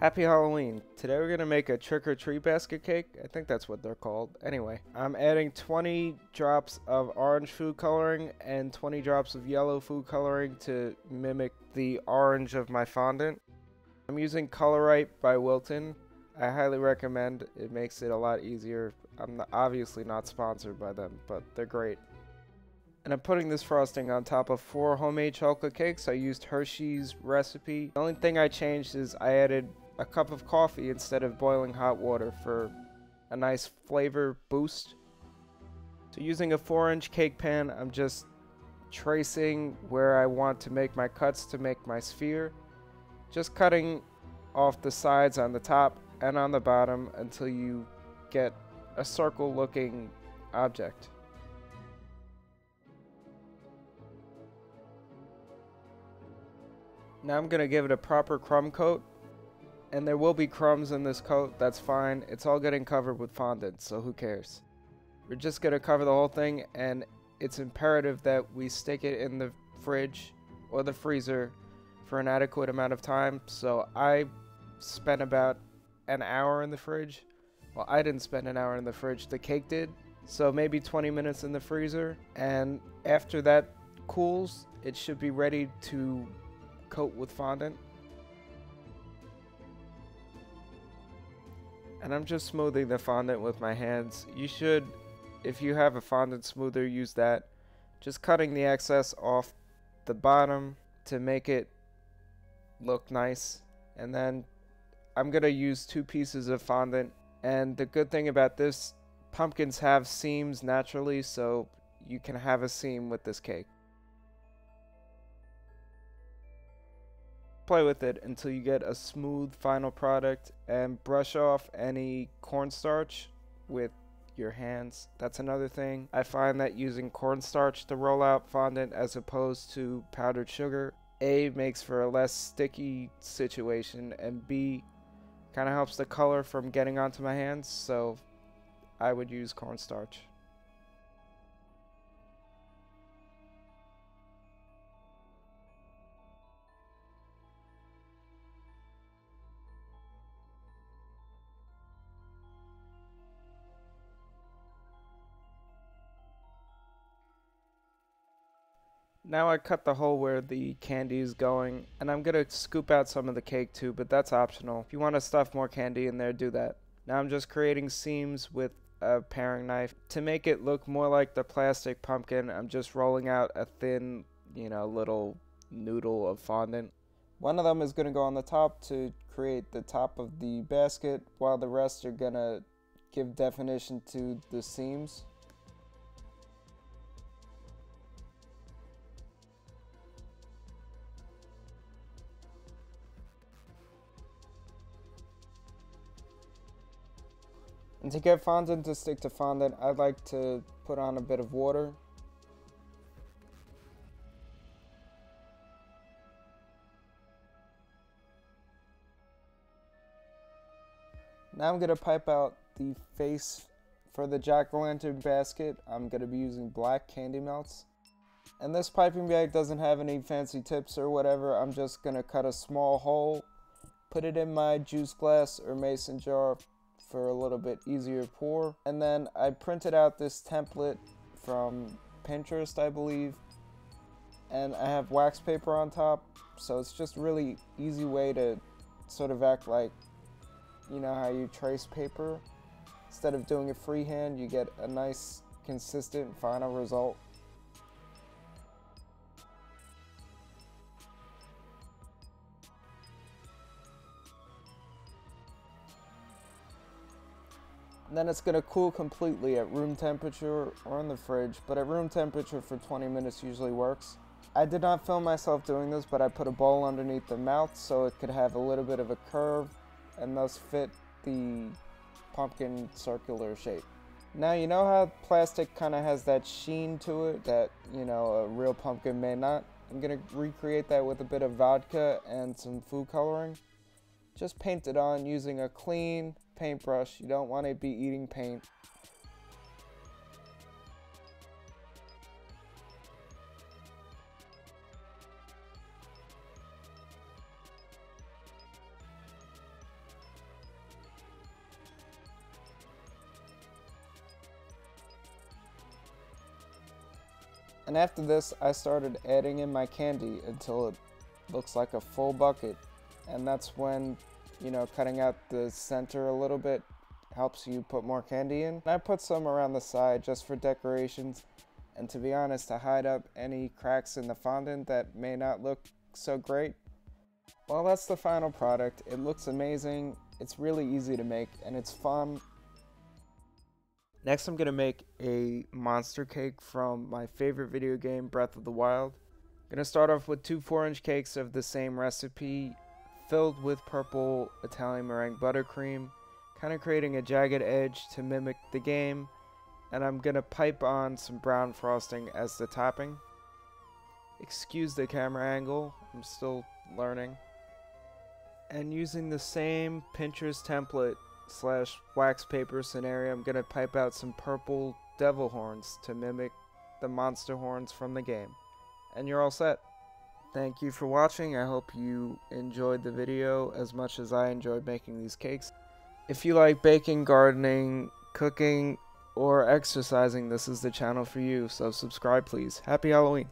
Happy Halloween. Today we're gonna make a trick-or-treat basket cake. I think that's what they're called. Anyway, I'm adding 20 drops of orange food coloring and 20 drops of yellow food coloring to mimic the orange of my fondant. I'm using Colorite by Wilton. I highly recommend. It makes it a lot easier. I'm obviously not sponsored by them, but they're great. And I'm putting this frosting on top of 4 homemade chocolate cakes. I used Hershey's recipe. The only thing I changed is I added a cup of coffee instead of boiling hot water for a nice flavor boost. So using a 4-inch cake pan, I'm just tracing where I want to make my cuts to make my sphere. Just cutting off the sides on the top and on the bottom until you get a circle looking object. Now I'm going to give it a proper crumb coat, and there will be crumbs in this coat, that's fine. It's all getting covered with fondant, so who cares. We're just going to cover the whole thing, and it's imperative that we stick it in the fridge or the freezer for an adequate amount of time. So I spent about an hour in the fridge. Well, I didn't spend an hour in the fridge, the cake did. So maybe 20 minutes in the freezer, and after that cools, it should be ready to coat with fondant. And I'm just smoothing the fondant with my hands. You should, if you have a fondant smoother, use that. Just cutting the excess off the bottom to make it look nice. And then I'm gonna use 2 pieces of fondant. And the good thing about this, pumpkins have seams naturally, so you can have a seam with this cake. Play with it until you get a smooth final product, and brush off any cornstarch with your hands. That's another thing. I find that using cornstarch to roll out fondant as opposed to powdered sugar, A, makes for a less sticky situation, and B, kind of helps the color from getting onto my hands, so I would use cornstarch. Now I cut the hole where the candy is going, and I'm going to scoop out some of the cake too, but that's optional. If you want to stuff more candy in there, do that. Now I'm just creating seams with a paring knife. To make it look more like the plastic pumpkin, I'm just rolling out a thin, little noodle of fondant. One of them is going to go on the top to create the top of the basket, while the rest are going to give definition to the seams. And to get fondant to stick to fondant, I'd like to put on a bit of water. Now I'm going to pipe out the face for the jack-o'-lantern basket. I'm going to be using black candy melts. And this piping bag doesn't have any fancy tips or whatever. I'm just going to cut a small hole, put it in my juice glass or mason jar for a little bit easier pour. And then I printed out this template from Pinterest, I believe. And I have wax paper on top. So it's just really easy way to sort of act like, you know how you trace paper? Instead of doing it freehand, you get a nice, consistent final result. And then it's going to cool completely at room temperature or in the fridge, but at room temperature for 20 minutes usually works. I did not film myself doing this, but I put a bowl underneath the mouth so it could have a little bit of a curve and thus fit the pumpkin circular shape. Now you know how plastic kind of has that sheen to it that, a real pumpkin may not? I'm going to recreate that with a bit of vodka and some food coloring. Just paint it on using a clean paintbrush. You don't want to be eating paint. And after this, I started adding in my candy until it looks like a full bucket. And that's when, you know, cutting out the center a little bit helps you put more candy in. And I put some around the side just for decorations, and to be honest, to hide up any cracks in the fondant that may not look so great. Well, that's the final product. It looks amazing, it's really easy to make, and it's fun. Next, I'm going to make a monster cake from my favorite video game, Breath of the Wild. I'm going to start off with 2 4-inch cakes of the same recipe, filled with purple Italian meringue buttercream, kind of creating a jagged edge to mimic the game, and I'm going to pipe on some brown frosting as the topping. Excuse the camera angle, I'm still learning. And using the same Pinterest template / wax paper scenario, I'm going to pipe out some purple devil horns to mimic the monster horns from the game. And you're all set. Thank you for watching. I hope you enjoyed the video as much as I enjoyed making these cakes. If you like baking, gardening, cooking, or exercising, this is the channel for you, so subscribe please. Happy Halloween!